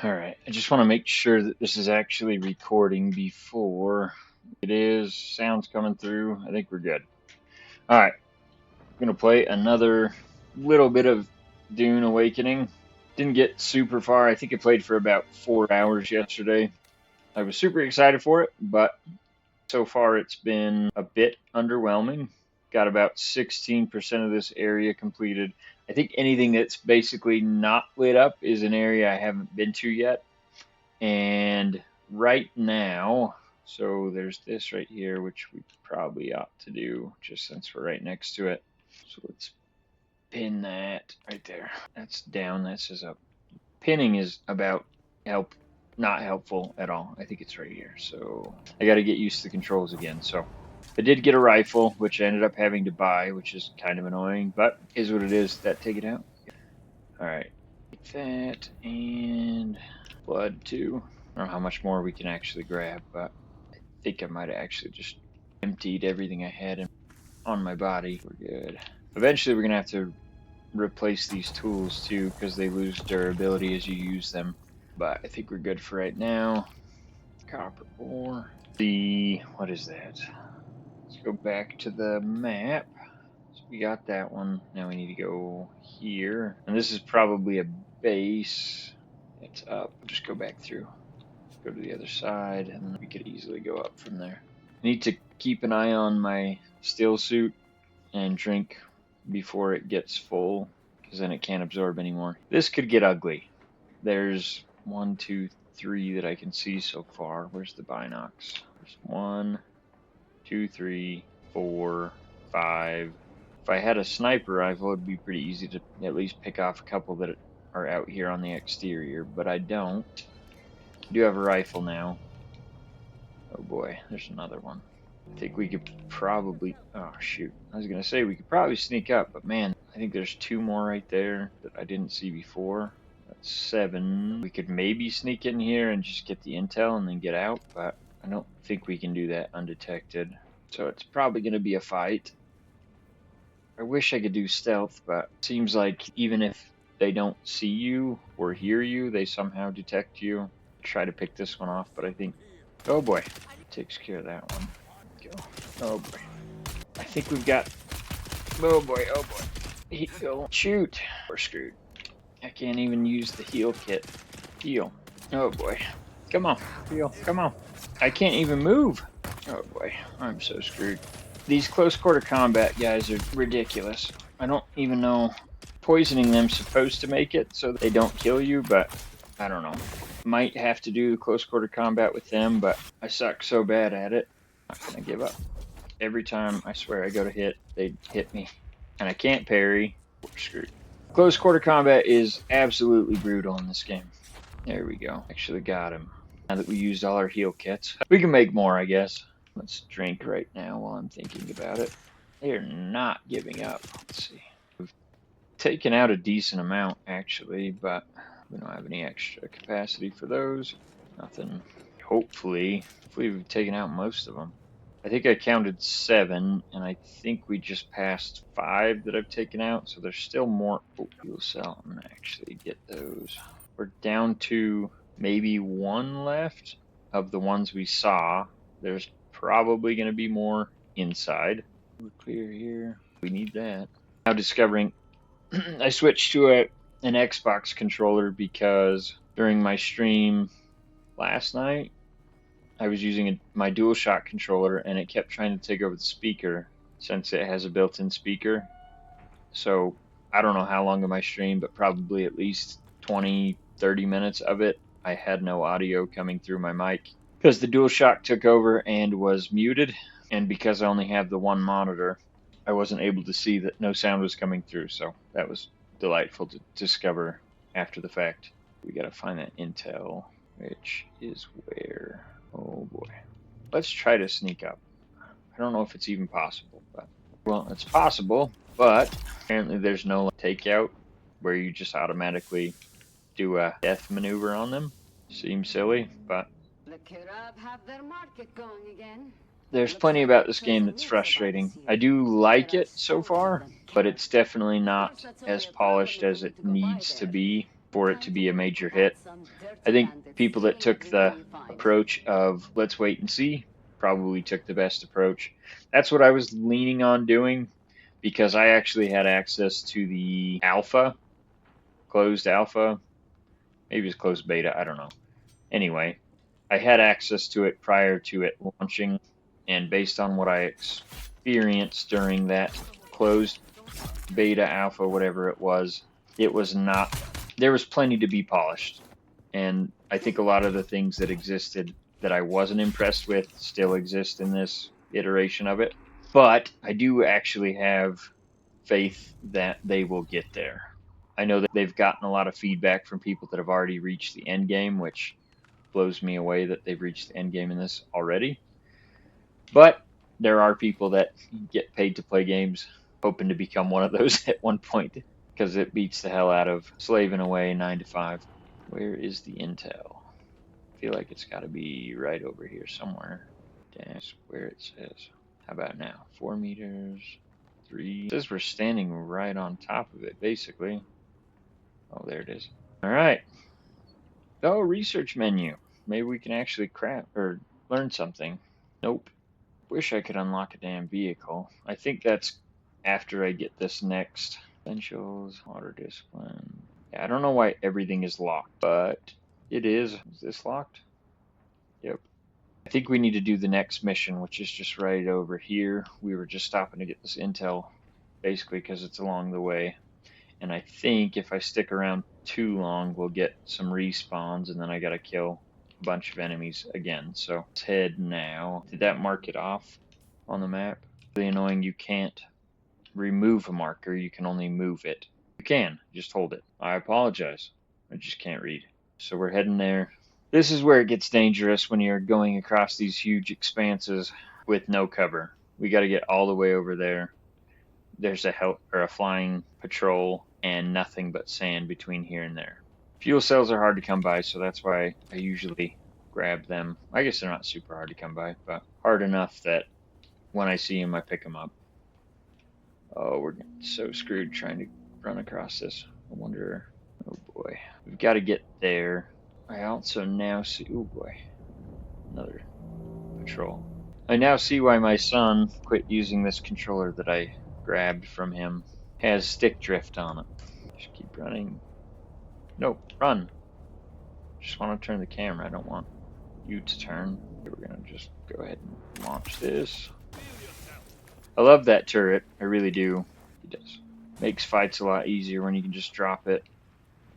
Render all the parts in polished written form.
Alright, I just want to make sure that this is actually recording before it is. Sound's coming through. I think we're good. Alright, I'm going to play another little bit of Dune Awakening. Didn't get super far. I think I played for about 4 hours yesterday. I was super excited for it, but so far it's been a bit underwhelming. Got about 16% of this area completed. I think anything that's basically not lit up is an area I haven't been to yet. And right now, so there's this right here, which we probably ought to do just since we're right next to it. So let's pin that right there. That's down, that says up. Pinning is about not helpful at all. I think it's right here. So I got to get used to the controls again. So I did get a rifle, which I ended up having to buy, which is kind of annoying, but is what it is. Take it out. All right, take that and blood too. I don't know how much more we can actually grab, but I think I might have actually just emptied everything I had on my body. We're good. Eventually, we're gonna have to replace these tools too because they lose durability as you use them. But I think we're good for right now. Copper ore. What is that? Let's go back to the map. So we got that one. Now we need to go here. And this is probably a base. It's up. Just go back through. Go to the other side, and we could easily go up from there. I need to keep an eye on my still suit and drink before it gets full, because then it can't absorb anymore. This could get ugly. There's 1, 2, 3 that I can see so far. Where's the binocs? There's 1, 2, 3, 4, 5. If I had a sniper rifle, it'd be pretty easy to at least pick off a couple that are out here on the exterior, but I don't. I do have a rifle now. Oh boy, there's another one. I think we could probably, oh shoot, I was gonna say we could probably sneak up, but man, I think there's 2 more right there that I didn't see before. That's 7. We could maybe sneak in here and just get the intel and then get out, but I don't think we can do that undetected. So it's probably gonna be a fight. I wish I could do stealth, but it seems like even if they don't see you or hear you, they somehow detect you. Try to pick this one off, but I think, oh boy, takes care of that one. Go. Oh boy. I think we've got, oh boy, oh boy. Go. Shoot. We're screwed. I can't even use the heal kit. Heal. Oh boy. Come on. Heal. Come on. I can't even move. Oh boy. I'm so screwed. These close quarter combat guys are ridiculous. I don't even know. Poisoning them's supposed to make it so they don't kill you, but I don't know. Might have to do close quarter combat with them, but I suck so bad at it. I'm not gonna give up. Every time I swear I go to hit, they hit me. And I can't parry. We're screwed. Close quarter combat is absolutely brutal in this game. There we go. Actually got him. Now that we used all our heal kits, we can make more, I guess. Let's drink right now while I'm thinking about it. They are not giving up. Let's see. We've taken out a decent amount, actually, but we don't have any extra capacity for those. Nothing. Hopefully we've taken out most of them. I think I counted 7, and I think we just passed 5 that I've taken out, so there's still more. Oh, fuel cell. I'm gonna actually get those. We're down to maybe 1 left of the ones we saw. There's probably going to be more inside. We're clear here. We need that. Now discovering I switched to an Xbox controller because during my stream last night I was using my DualShock controller and it kept trying to take over the speaker since it has a built-in speaker. So I don't know how long of my stream, but probably at least 20-30 minutes of it I had no audio coming through my mic because the DualShock took over and was muted, and because I only have the one monitor, I wasn't able to see that no sound was coming through, so that was delightful to discover after the fact. We gotta find that intel, which is where, oh boy. Let's try to sneak up. I don't know if it's even possible, but, well, it's possible, but apparently there's no takeout where you just automatically do a death maneuver on them. Seems silly, but there's plenty about this game that's frustrating. I do like it so far, but it's definitely not as polished as it needs to be. for it to be a major hit. I think people that took the approach of let's wait and see probably took the best approach. That's what I was leaning on doing because I actually had access to the alpha, closed alpha, maybe it's closed beta, I don't know. Anyway, I had access to it prior to it launching, and based on what I experienced during that closed beta, alpha, whatever it was not, there was plenty to be polished. And I think a lot of the things that existed that I wasn't impressed with still exist in this iteration of it. But I do actually have faith that they will get there. I know that they've gotten a lot of feedback from people that have already reached the end game, which blows me away that they've reached the end game in this already. But there are people that get paid to play games hoping to become one of those at one point because it beats the hell out of slaving away 9 to 5. Where is the intel? I feel like it's got to be right over here somewhere. That's where it says. How about now? 4 meters, 3. It says we're standing right on top of it, basically. Oh, there it is. All right. Oh, research menu. Maybe we can actually craft or learn something. Nope. Wish I could unlock a damn vehicle. I think that's after I get this next. Essentials, water discipline. Yeah, I don't know why everything is locked, but it is. Is this locked? Yep. I think we need to do the next mission, which is just right over here. We were just stopping to get this intel, basically because it's along the way. And I think if I stick around too long, we'll get some respawns, and then I gotta kill a bunch of enemies again. So let's head now. Did that mark it off on the map? Really annoying, you can't remove a marker, you can only move it. You can, just hold it. I apologize. I just can't read. So we're heading there. This is where it gets dangerous when you're going across these huge expanses with no cover. We got to get all the way over there. There's a flying patrol and nothing but sand between here and there. Fuel cells are hard to come by, so that's why I usually grab them. I guess they're not super hard to come by, but hard enough that when I see them, I pick them up. Oh, we're so screwed trying to run across this. I wonder. Oh boy, we've got to get there. I also now see. Oh boy, another patrol. I now see why my son quit using this controller that I grabbed from him. Has stick drift on it. Just keep running. Nope, run. Just want to turn the camera. I don't want you to turn. We're gonna just go ahead and launch this. I love that turret. I really do. It does. Makes fights a lot easier when you can just drop it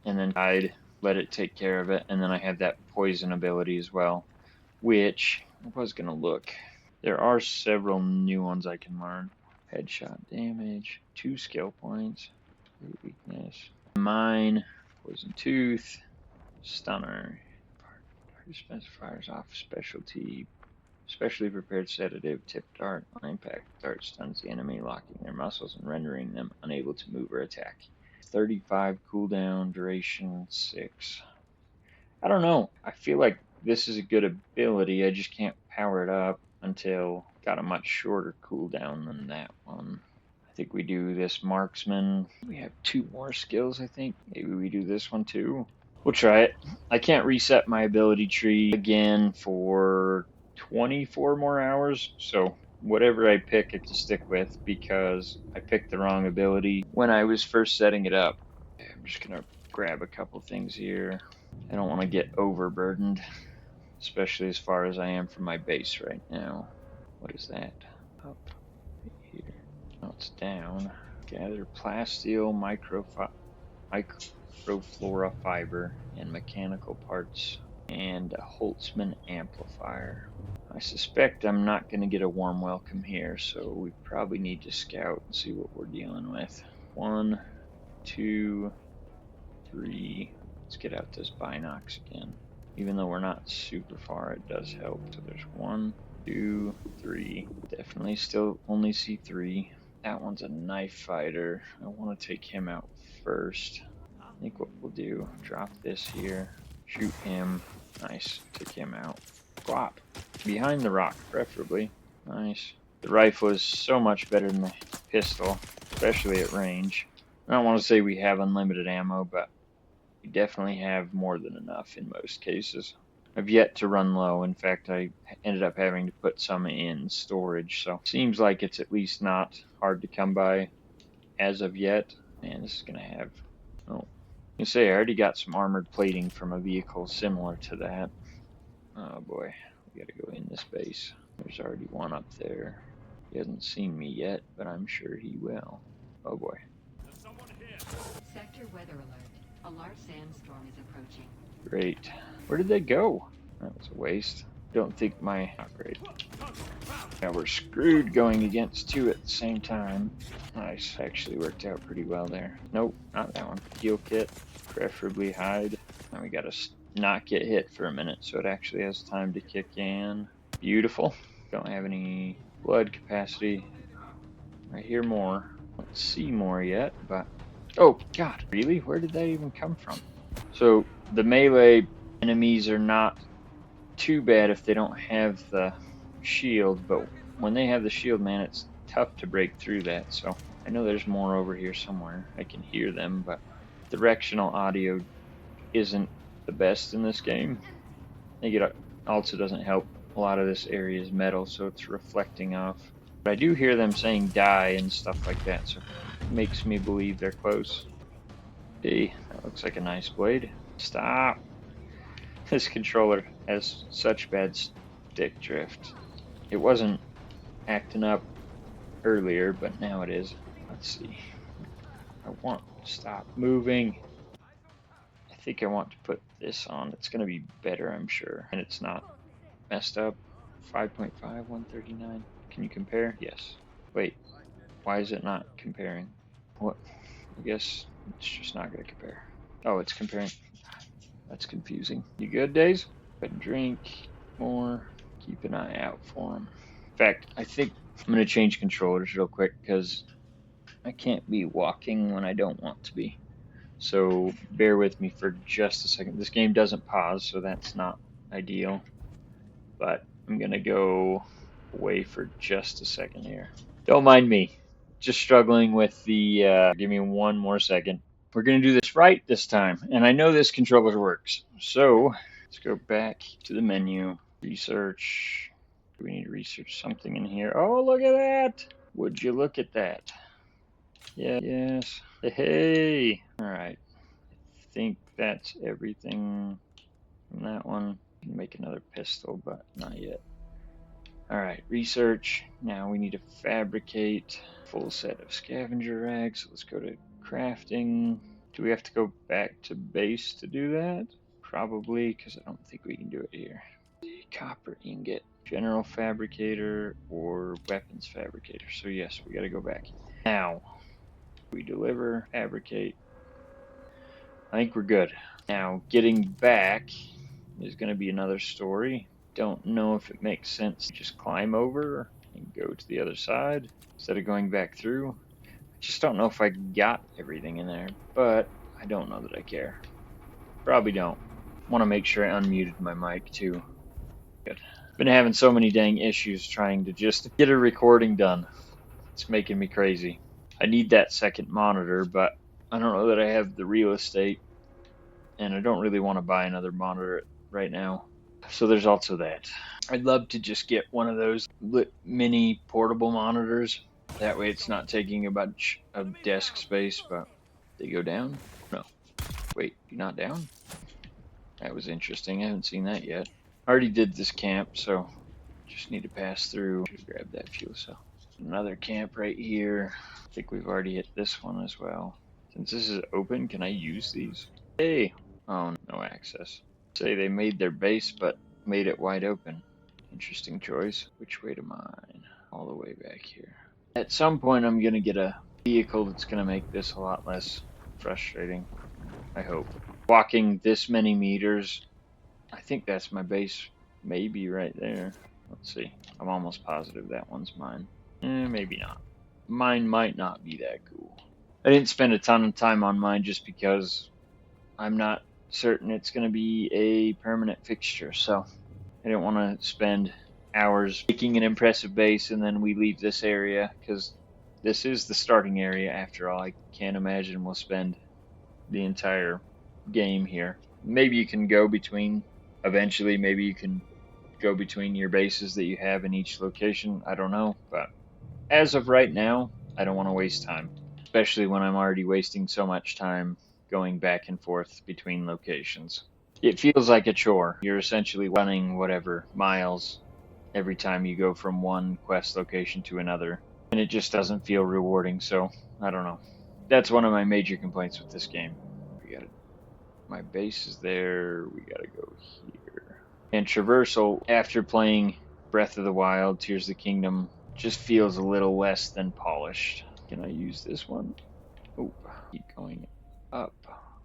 and then hide, let it take care of it. And then I have that poison ability as well, which I was going to look. There are several new ones I can learn. Headshot damage, 2 skill points, weakness, mine, poison tooth, stunner. Dispense fires off specialty. Specially prepared sedative, tip dart, impact dart stuns the enemy, locking their muscles and rendering them unable to move or attack. 35 cooldown, duration 6. I don't know. I feel like this is a good ability. I just can't power it up until got a much shorter cooldown than that one. I think we do this marksman. We have 2 more skills, I think. Maybe we do this one too. We'll try it. I can't reset my ability tree again for 24 more hours, so whatever I pick it to stick with, because I picked the wrong ability when I was first setting it up. I'm just gonna grab a couple things here. I don't want to get overburdened, especially as far as I am from my base right now. What is that? Up here. Oh, it's down. Gather plasteel, microflora fiber, and mechanical parts, and a Holtzman amplifier. I suspect I'm not going to get a warm welcome here, so we probably need to scout and see what we're dealing with. 1, 2, 3. Let's get out this binocs again. Even though we're not super far, it does help. So there's 1, 2, 3. Definitely still only see 3. That one's a knife fighter. I want to take him out first. I think what we'll do, drop this here, shoot him. Nice, take him out. Glop. Behind the rock, preferably. Nice. The rifle is so much better than the pistol, especially at range. I don't want to say we have unlimited ammo, but We definitely have more than enough in most cases. I've yet to run low. In fact, I ended up having to put some in storage, so seems like it's at least not hard to come by as of yet. Man, this is gonna have, oh, you say I already got some armored plating from a vehicle similar to that. Oh boy, we gotta go in this base. There's already one up there. He hasn't seen me yet, but I'm sure he will. Oh boy. Sector weather alert. A large sandstorm is approaching. Great. Where did they go? That was a waste. Don't think my... Oh, great. Now we're screwed going against two at the same time. Nice. Actually worked out pretty well there. Nope, not that one. Heal kit. Preferably hide. And we gotta not get hit for a minute so it actually has time to kick in. Beautiful. Don't have any blood capacity. I hear more. Don't see more yet, but... Oh, God. Really? Where did that even come from? So the melee enemies are not too bad if they don't have the shield, but when they have the shield, man, it's tough to break through that. So I know there's more over here somewhere. I can hear them, but directional audio isn't the best in this game. I think it also doesn't help. A lot of this area is metal, so it's reflecting off. But I do hear them saying die and stuff like that, so it makes me believe they're close. Hey, that looks like a nice blade. Stop. This controller has such bad stick drift. It wasn't acting up earlier, but now it is. Let's see. I want to stop moving. I think I want to put this on. It's going to be better, I'm sure. And it's not messed up. 5.5, 139. Can you compare? Yes. Wait, why is it not comparing? What? I guess it's just not going to compare. Oh, it's comparing. That's confusing. You good, Days? Go ahead and drink more. Keep an eye out for them. In fact, I think I'm going to change controllers real quick because I can't be walking when I don't want to be. So bear with me for just a second. This game doesn't pause, so that's not ideal. But I'm going to go away for just a second here. Don't mind me. Just struggling with the... give me one more second. We're going to do this right this time. And I know this controller works. So let's go back to the menu. Research. Do we need to research something in here? Oh, look at that. Would you look at that? Yeah, yes. Hey. All right. I think that's everything from that one. Can make another pistol, but not yet. All right, research. Now we need to fabricate full set of scavenger rags. So let's go to crafting. Do we have to go back to base to do that? Probably, because I don't think we can do it here. Copper ingot, general fabricator, or weapons fabricator. So yes, we got to go back. Now, we deliver, fabricate. I think we're good. Now, getting back is going to be another story. Don't know if it makes sense to just climb over and go to the other side instead of going back through. I just don't know if I got everything in there, but I don't know that I care. Probably don't. Want to make sure I unmuted my mic too. Good. Been having so many dang issues trying to just get a recording done. It's making me crazy. I need that second monitor, but I don't know that I have the real estate, and I don't really want to buy another monitor right now. So there's also that. I'd love to just get one of those mini portable monitors. That way it's not taking a bunch of desk space, but they go down? No. Wait, you're not down? That was interesting. I haven't seen that yet. I already did this camp, so just need to pass through. Should grab that fuel cell. Another camp right here. I think we've already hit this one as well. Since this is open, can I use these? Hey! Oh, no access. Say they made their base, but made it wide open. Interesting choice. Which way to mine? All the way back here. At some point, I'm going to get a vehicle that's going to make this a lot less frustrating. I hope. Walking this many meters, I think that's my base, maybe right there. Let's see. I'm almost positive that one's mine. Maybe not. Mine might not be that cool. I didn't spend a ton of time on mine just because I'm not certain it's going to be a permanent fixture, so I didn't want to spend hours making an impressive base and then we leave this area, because this is the starting area after all. I can't imagine we'll spend the entire game here. Maybe you can go between, eventually, maybe you can go between your bases that you have in each location. I don't know. But as of right now, I don't want to waste time, especially when I'm already wasting so much time going back and forth between locations. It feels like a chore. You're essentially running whatever miles every time you go from one quest location to another, and it just doesn't feel rewarding. So I don't know. That's one of my major complaints with this game. We got my base is there. We gotta go here. And traversal after playing Breath of the Wild, Tears of the Kingdom, just feels a little less than polished. Can I use this one? Oh, keep going up.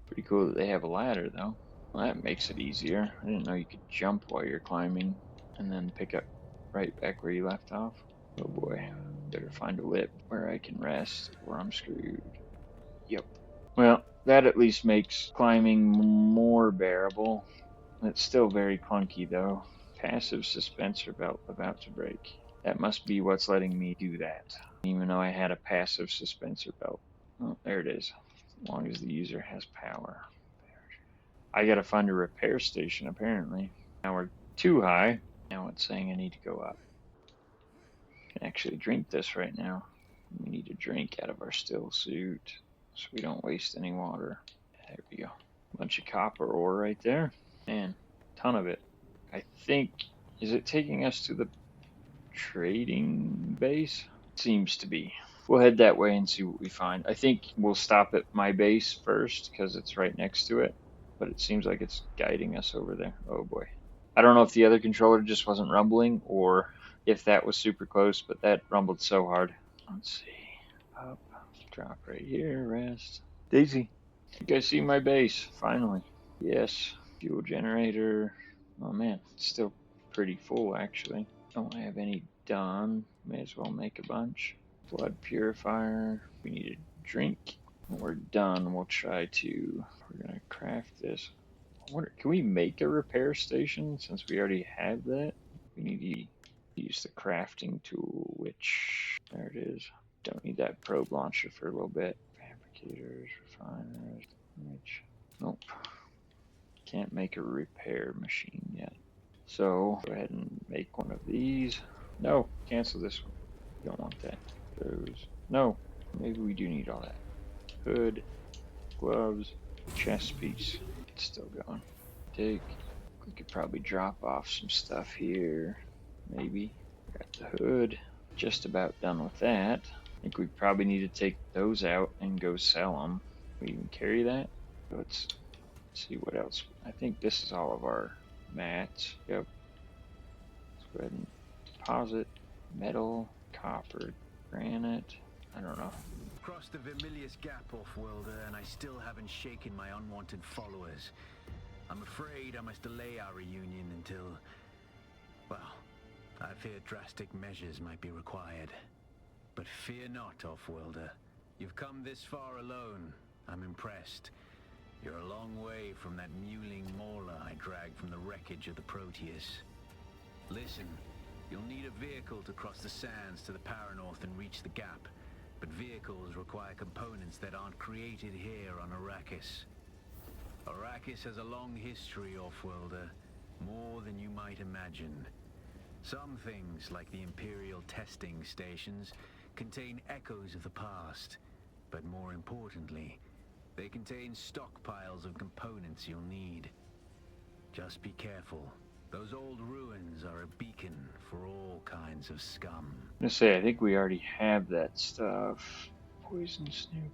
Pretty cool that they have a ladder though. Well, that makes it easier. I didn't know you could jump while you're climbing and then pick up right back where you left off. Oh boy, better find a lip where I can rest or I'm screwed. Yep. Well, that at least makes climbing more bearable. It's still very clunky though. Passive suspensor belt about to break. That must be what's letting me do that. Even though I had a passive suspensor belt. Oh, there it is. As long as the user has power. I gotta find a repair station apparently. Now we're too high. Now it's saying I need to go up. I can actually drink this right now. We need to drink out of our still suit so we don't waste any water. There we go. Bunch of copper ore right there. Man, ton of it. I think, is it taking us to the trading base? Seems to be. We'll head that way and see what we find. I think we'll stop at my base first because it's right next to it, but it seems like it's guiding us over there. Oh boy. I don't know if the other controller just wasn't rumbling or if that was super close, but that rumbled so hard. Let's see. Up, drop right here, rest. Daisy, you guys see my base? Finally. Yes. Fuel generator. Oh man, it's still pretty full actually. Don't have any done. May as well make a bunch. Blood purifier. We need a drink. When we're done, we'll try to. We're gonna craft this. Can we make a repair station since we already have that? We need to use the crafting tool, which there it is. Don't need that probe launcher for a little bit. Fabricators, refiners, which nope. Can't make a repair machine yet. So go ahead and make one of these. No, cancel this one. We don't want that. Those. No, maybe we do need all that. Hood, gloves, chest piece. It's still going. Take. We could probably drop off some stuff here. Maybe. Got the hood. Just about done with that. I think we probably need to take those out and go sell them. We even carry that? Let's see what else. I think this is all of our mats. Yep. Let's go ahead and deposit metal, copper, granite. I don't know. Crossed the Vermilius Gap, off-worlder, and I still haven't shaken my unwanted followers. I'm afraid I must delay our reunion until... well, I fear drastic measures might be required. But fear not, off-worlder. You've come this far alone. I'm impressed. You're a long way from that mewling mauler I dragged from the wreckage of the Proteus. Listen, you'll need a vehicle to cross the sands to the Paranorth and reach the gap. But vehicles require components that aren't created here on Arrakis. Arrakis has a long history, off-worlder. More than you might imagine. Some things, like the Imperial testing stations, contain echoes of the past. But more importantly, they contain stockpiles of components you'll need. Just be careful. Those old ruins are a beacon for all kinds of scum. I'm gonna say, I think we already have that stuff. Poison snooper.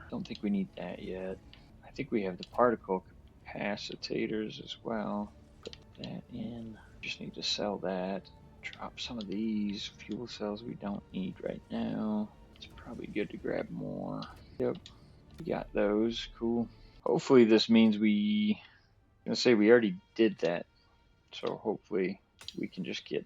Don't think we need that yet. I think we have the particle capacitors as well. Put that in. Just need to sell that. Drop some of these fuel cells we don't need right now. It's probably good to grab more. Yep, we got those. Cool. Hopefully this means I'm gonna say we already did that. So hopefully we can just get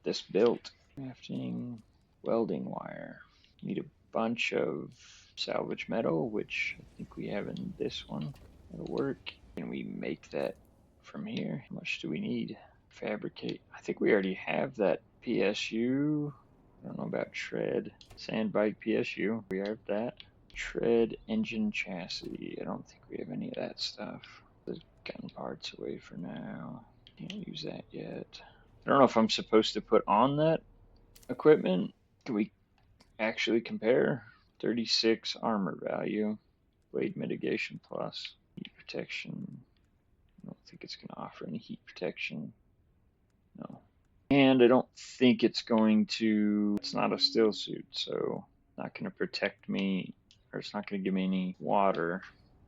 this built. Crafting, welding wire. Need a bunch of salvage metal, which I think we have in this one. That'll work. Can we make that from here? How much do we need? Fabricate. I think we already have that PSU. I don't know about tread. Sand bike PSU. We have that. Tread, engine, chassis. I don't think we have any of that stuff. The gun parts away for now. Can't use that yet. I don't know if I'm supposed to put on that equipment. Can we actually compare? 36 armor value, blade mitigation plus, heat protection. I don't think it's going to offer any heat protection. No. And I don't think it's going to, it's not a still suit, so it's not going to protect me, or it's not going to give me any water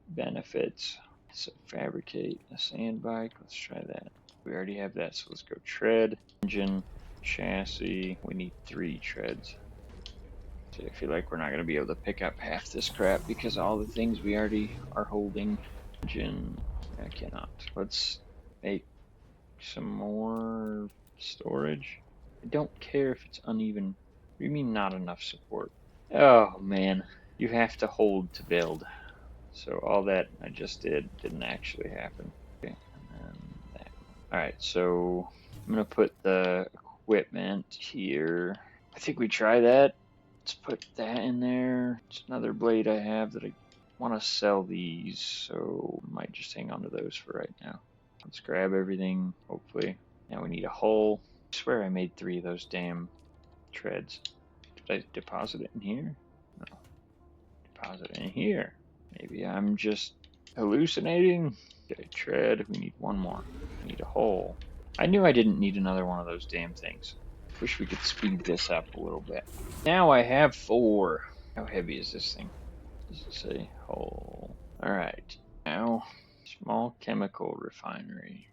benefits. So fabricate a sand bike, let's try that. We already have that, so let's go tread, engine, chassis. We need 3 treads. So I feel like we're not going to be able to pick up half this crap because all the things we already are holding. Engine, I cannot. Let's make some more storage. I don't care if it's uneven. What do you mean not enough support? Oh man, you have to hold to build. So all that I just did didn't actually happen. Okay, and then that. All right, so I'm gonna put the equipment here. I think we try that. Let's put that in there. It's another blade I have that I want to sell these, so I might just hang on to those for right now. Let's grab everything, hopefully. Now we need a hole. I swear I made 3 of those damn treads. Did I deposit it in here? No. Deposit it in here. Maybe I'm just hallucinating. Okay, tread. We need 1 more. We need a hole. I knew I didn't need another one of those damn things. Wish we could speed this up a little bit. Now I have 4. How heavy is this thing? Does it say hole? Alright. Now, small chemical refinery.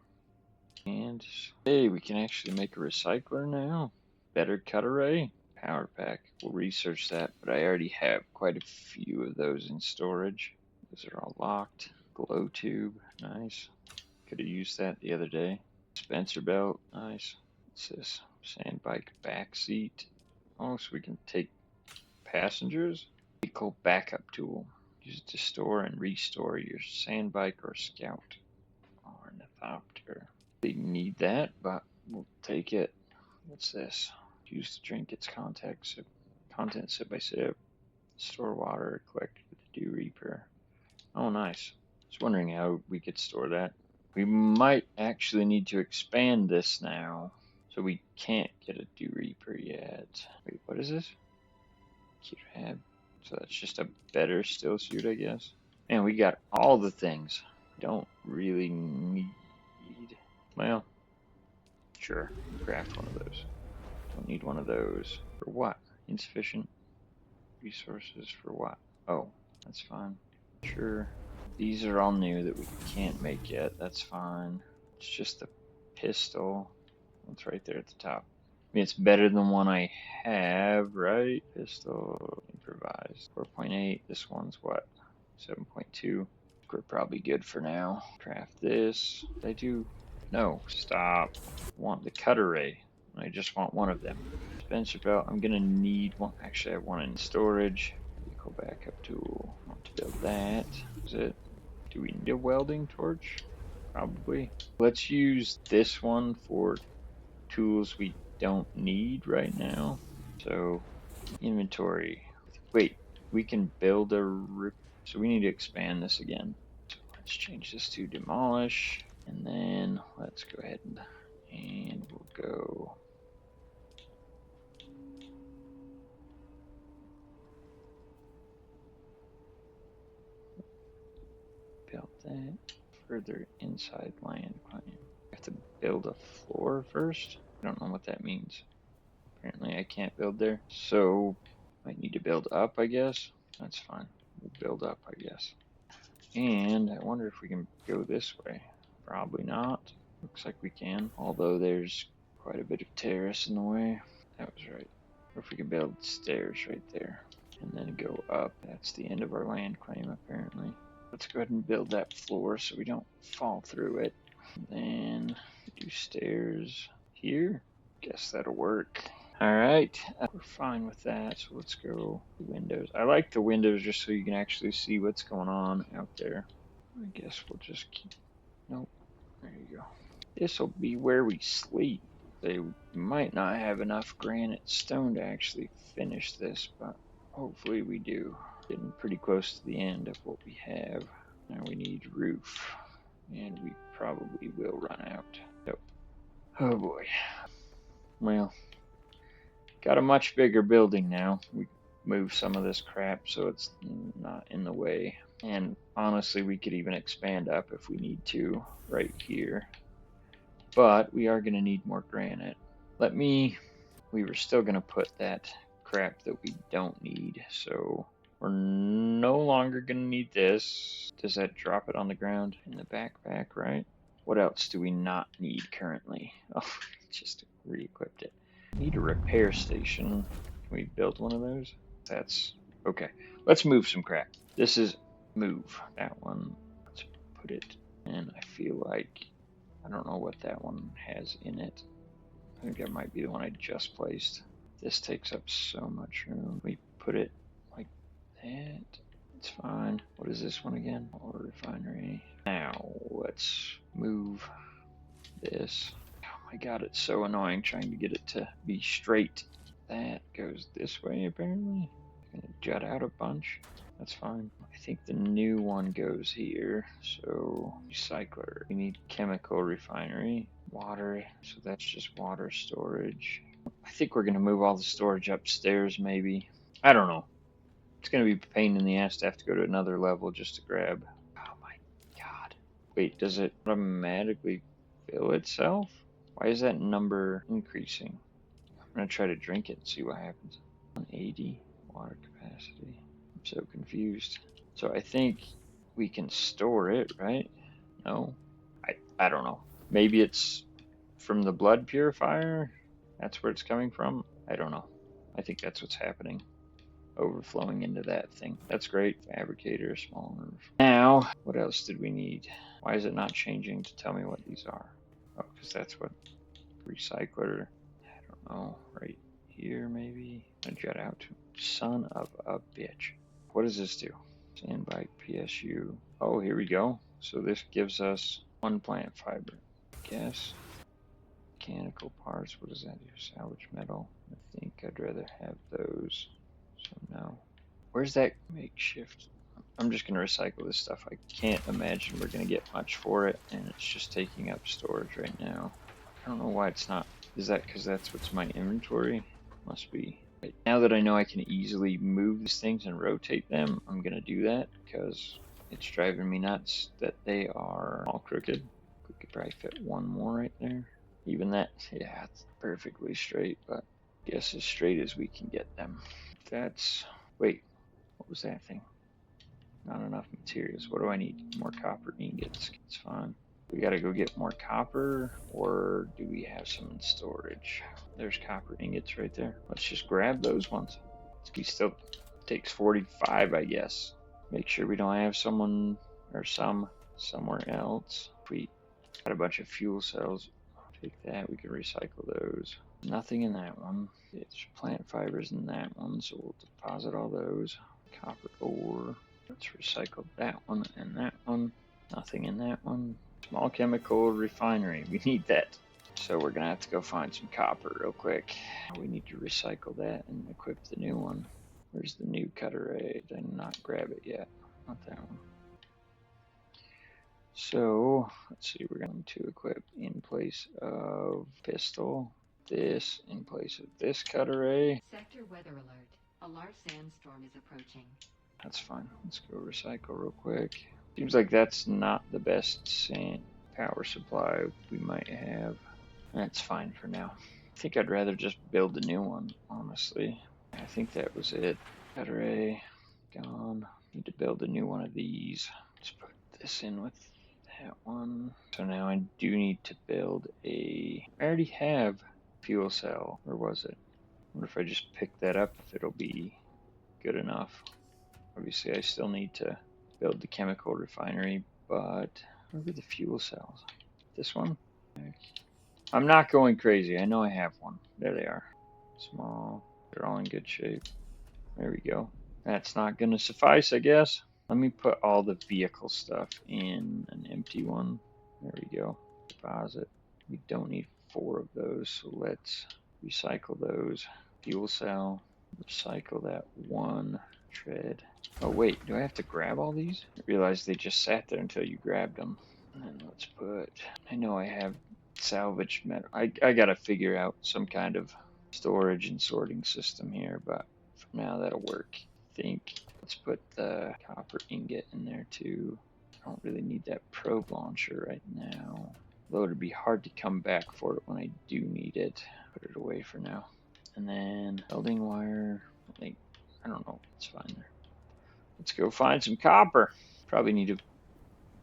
And, hey, we can actually make a recycler now. Better cut array. Power pack. We'll research that, but I already have quite a few of those in storage. Those are all locked. Glow tube. Nice. Could have used that the other day. Spencer belt. Nice. What's this? Sand bike back seat. Oh, so we can take passengers. Vehicle backup tool. Use it to store and restore your sand bike or scout. Ornithopter. They need that, but we'll take it. What's this? Use to drink its content sip by sip. Store water, collect with the Dew Reaper. Oh, nice. I was wondering how we could store that. We might actually need to expand this now. So we can't get a Dew Reaper yet. Wait, what is this? Q-Tab. So that's just a better still suit, I guess. And we got all the things. Don't really need. Well, sure. Craft one of those. Don't need one of those. For what? Insufficient resources for what? Oh, that's fine. Sure. These are all new that we can't make yet. That's fine. It's just the pistol. It's right there at the top. I mean, it's better than one I have, right? Pistol, improvised. 4.8. This one's what? 7.2. We're probably good for now. Craft this. Did I do? No, stop. I want the cut array. I just want one of them. Spencer belt. I'm gonna need one. Actually, I have one in storage. Vehicle backup tool. I want to build that. Is it? Do we need a welding torch? Probably. Let's use this one for tools we don't need right now. So, inventory. Wait, we can build a. So we need to expand this again. So let's change this to demolish. And then let's go ahead and we'll go. Build that. Further inside land claim. I have to build a floor first. I don't know what that means. Apparently I can't build there. So might need to build up, I guess. That's fine. We'll build up, I guess. And I wonder if we can go this way. Probably not. Looks like we can. Although there's quite a bit of terrace in the way. That was right. Or if we can build stairs right there. And then go up. That's the end of our land claim, apparently. Let's go ahead and build that floor so we don't fall through it. And then do stairs here. Guess that'll work. Alright, we're fine with that, so let's go windows. I like the windows just so you can actually see what's going on out there. I guess we'll just keep, nope, there you go. This'll be where we sleep. They might not have enough granite stone to actually finish this, but hopefully we do. Getting pretty close to the end of what we have. Now we need roof, and we probably will run out. So, oh boy. Well, got a much bigger building now. We move some of this crap so it's not in the way. And honestly, we could even expand up if we need to right here. But we are going to need more granite. We were still going to put that crap that we don't need. So we're no longer going to need this. Does that drop it on the ground in the backpack, right? What else do we not need currently? Oh, just re-equipped it. Need a repair station. Can we build one of those? That's okay. Let's move some crap. This is move. That one. Let's put it. And I feel like I don't know what that one has in it. I think that might be the one I just placed. This takes up so much room. We put it like that. It's fine. What is this one again? Or refinery. Now let's move this. Oh my god, it's so annoying trying to get it to be straight. That goes this way apparently. It's gonna jut out a bunch. That's fine. I think the new one goes here. So recycler. We need chemical refinery. Water. So that's just water storage. I think we're gonna move all the storage upstairs maybe. I don't know. It's gonna be a pain in the ass to have to go to another level just to grab. Oh my god. Wait, does it automatically fill itself? Why is that number increasing? I'm gonna try to drink it and see what happens. 180 water capacity. I'm so confused. So I think we can store it, right? No? I don't know. Maybe it's from the blood purifier? That's where it's coming from? I don't know. I think that's what's happening. Overflowing into that thing. That's great. Fabricator, small nerve. Now, what else did we need? Why is it not changing to tell me what these are? Oh, because that's what recycler. I don't know. Right here, maybe. A jet out to son of a bitch. What does this do? Sandbite PSU. Oh, here we go. So this gives us one plant fiber. Guess. Mechanical parts. What does that do? Salvage metal. I think I'd rather have those. So no. Where's that makeshift? I'm just going to recycle this stuff. I can't imagine we're going to get much for it, and it's just taking up storage right now. I don't know why it's not. Is that because that's what's in my inventory? Must be. Right. Now that I know I can easily move these things and rotate them, I'm going to do that because it's driving me nuts that they are all crooked. We could probably fit one more right there. Even that, yeah, it's perfectly straight, but I guess as straight as we can get them. That's, wait, what was that thing? Not enough materials. What do I need? More copper ingots. It's fine. We gotta go get more copper, or do we have some in storage? There's copper ingots right there. Let's just grab those ones. It still takes 45, I guess. Make sure we don't have someone or some somewhere else. If we got a bunch of fuel cells, take that. We can recycle those. Nothing in that one. It's plant fibers in that one, so we'll deposit all those. Copper ore. Let's recycle that one and that one. Nothing in that one. Small chemical refinery. We need that. So we're gonna have to go find some copper real quick. We need to recycle that and equip the new one. Where's the new cutter ray? Did I not grab it yet? Not that one. So let's see, we're going to equip in place of pistol, this in place of this cutter ray. Sector weather alert. A large sandstorm is approaching. That's fine. Let's go recycle real quick. Seems like that's not the best sand power supply we might have. That's fine for now. I think I'd rather just build a new one, honestly. I think that was it. Cutter ray, gone. Need to build a new one of these. Let's put this in with that one. So now I do need to build I already have fuel cell, or was it? I wonder if I just pick that up, if it'll be good enough. Obviously I still need to build the chemical refinery, but where are the fuel cells? This one? I'm not going crazy. I know I have one. There they are. Small. They're all in good shape. There we go. That's not going to suffice, I guess. Let me put all the vehicle stuff in an empty one. There we go. Deposit. We don't need 4 of those, so let's recycle those. Fuel cell. Recycle that one. Tread. Oh wait, do I have to grab all these? I realized they just sat there until you grabbed them. And let's put, I know I have salvaged metal. I gotta figure out some kind of storage and sorting system here, but for now that'll work. I think let's put the copper ingot in there too. I don't really need that probe launcher right now. Though it'd be hard to come back for it when I do need it. Put it away for now. And then welding wire, I don't know, it's fine there. Let's go find some copper. Probably need to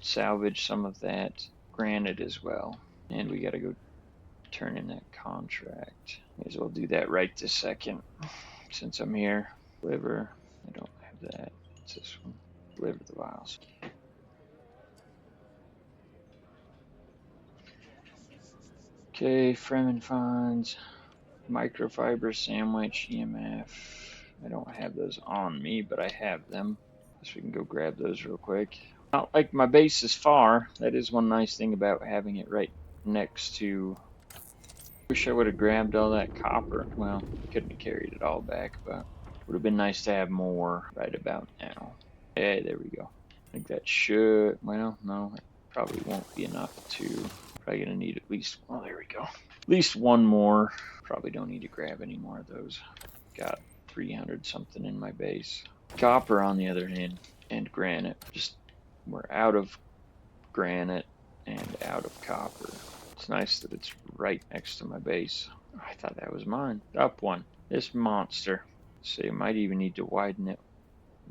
salvage some of that granite as well. And we gotta go turn in that contract. May as well do that right this second since I'm here. Deliver. I don't have that. It's this one. Deliver the vials. Okay, Fremen finds microfiber sandwich EMF. I don't have those on me, but I have them. Guess we can go grab those real quick. Not like my base is far. That is one nice thing about having it right next to. Wish I would have grabbed all that copper. Well, couldn't have carried it all back, but would have been nice to have more right about now. Hey, there we go. I think that should, well, no, it probably won't be enough to, probably gonna need at least, well, there we go. At least one more. Probably don't need to grab any more of those. Got 300 something in my base. Copper, on the other hand, and granite. Just, we're out of granite and out of copper. It's nice that it's right next to my base. I thought that was mine. Up one. This monster. So you might even need to widen it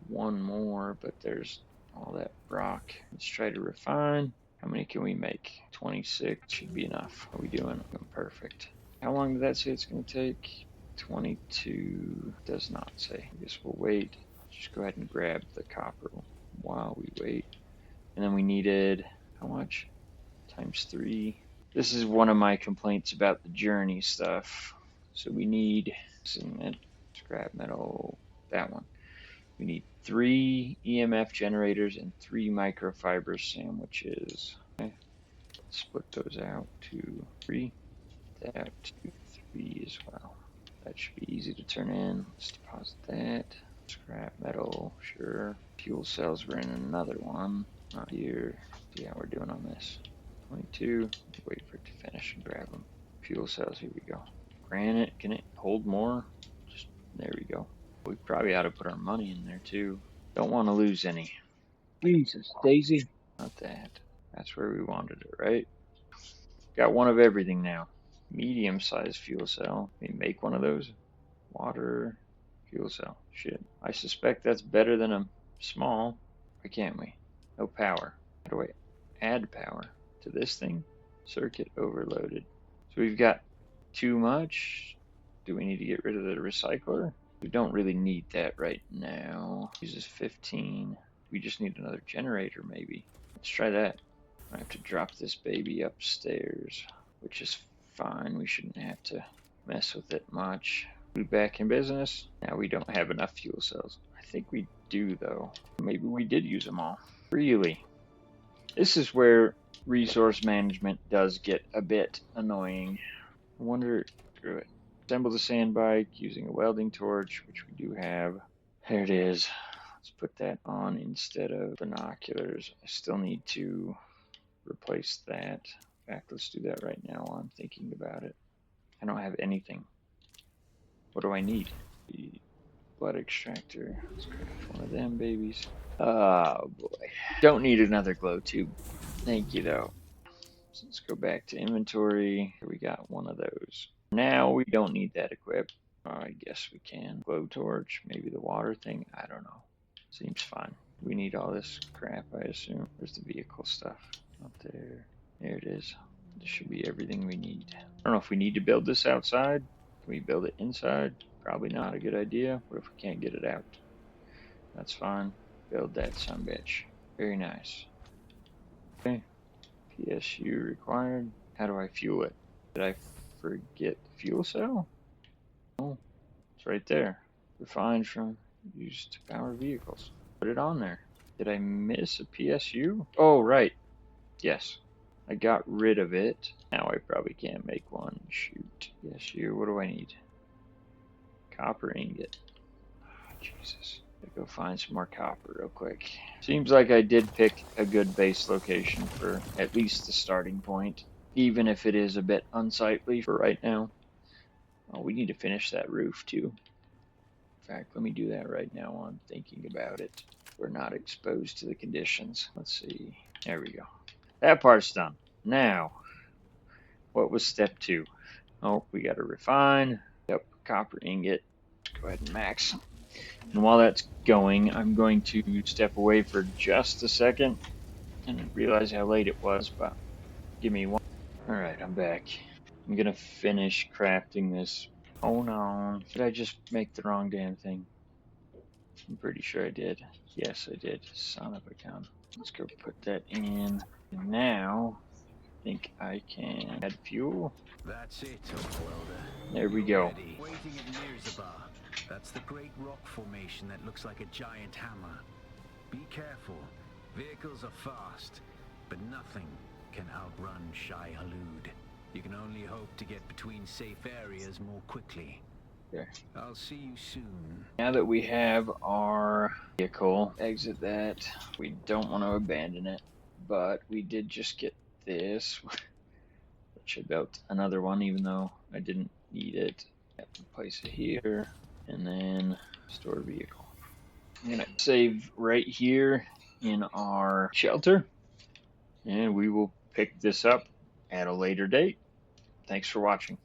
one more, but there's all that rock. Let's try to refine. How many can we make? 26 should be enough. How are we doing? Perfect. How long did that say it's going to take? 22 does not say. I guess we'll wait. Just go ahead and grab the copper while we wait. And then we needed, how much? Times 3. This is one of my complaints about the journey stuff. So we need cement, scrap metal, that one. We need 3 EMF generators and 3 microfiber sandwiches. Okay. Let's split those out to 3. That to 3 as well. That should be easy to turn in. Let's deposit that. Scrap metal, sure. Fuel cells, we're in another one. Not here. See how we're doing on this. 22. Wait for it to finish and grab them. Fuel cells, here we go. Granite, can it hold more? Just, there we go. We probably ought to put our money in there too. Don't want to lose any. Jesus, Daisy. Not that. That's where we wanted it, right? Got one of everything now. Medium-sized fuel cell. Can we make one of those? Water, fuel cell. Shit. I suspect that's better than a small. Why can't we? No power. How do I add power to this thing? Circuit overloaded. So we've got too much. Do we need to get rid of the recycler? We don't really need that right now. Uses 15. We just need another generator maybe. Let's try that. I have to drop this baby upstairs, which is fine. We shouldn't have to mess with it much. We back in business. Now we don't have enough fuel cells. I think we do though. Maybe we did use them all. Really? This is where resource management does get a bit annoying. I wonder, screw it. Assemble the sand bike using a welding torch, which we do have. There it is. Let's put that on instead of binoculars. I still need to replace that. In fact, let's do that right now while I'm thinking about it. I don't have anything. What do I need? The blood extractor. Let's craft one of them babies. Oh boy. Don't need another glow tube. Thank you though. So let's go back to inventory. Here we got one of those. Now we don't need that equipped. Oh, I guess we can. Blowtorch, maybe the water thing. I don't know. Seems fine. We need all this crap, I assume. Where's the vehicle stuff? Up there. There it is. This should be everything we need. I don't know if we need to build this outside. Can we build it inside? Probably not a good idea. What if we can't get it out? That's fine. Build that sumbitch. Very nice. Okay. PSU required. How do I fuel it? Did I forget the fuel cell? Oh, it's right there. Refined from used to power vehicles. Put it on there. Did I miss a PSU? Oh, right. Yes. I got rid of it. Now I probably can't make one. Shoot. PSU, what do I need? Copper ingot. Oh, Jesus. Go find some more copper real quick. Seems like I did pick a good base location for at least the starting point, even if it is a bit unsightly for right now. Oh, we need to finish that roof too. In fact, let me do that right now while I'm thinking about it. We're not exposed to the conditions. Let's see. There we go. That part's done. Now, what was step 2? Oh, we got to refine. Yep, copper ingot. Let's go ahead and max. And while that's going, I'm going to step away for just a second and realize how late it was, but give me one. Alright, I'm back. I'm gonna finish crafting this. Oh no, did I just make the wrong damn thing? I'm pretty sure I did. Yes, I did. Son of a gun. Let's go put that in. And now, I think I can add fuel. That's it, Welder. There we You're go. ready. Waiting at Mirzabar. That's the great rock formation that looks like a giant hammer. Be careful. Vehicles are fast, but nothing can outrun Shai Halud. You can only hope to get between safe areas more quickly. There. I'll see you soon. Now that we have our vehicle, exit that. We don't want to abandon it, but we did just get this, which I built another one, even though I didn't need it. Place it here, and then store vehicle. I'm gonna save right here in our shelter, and we will pick this up at a later date. Thanks for watching.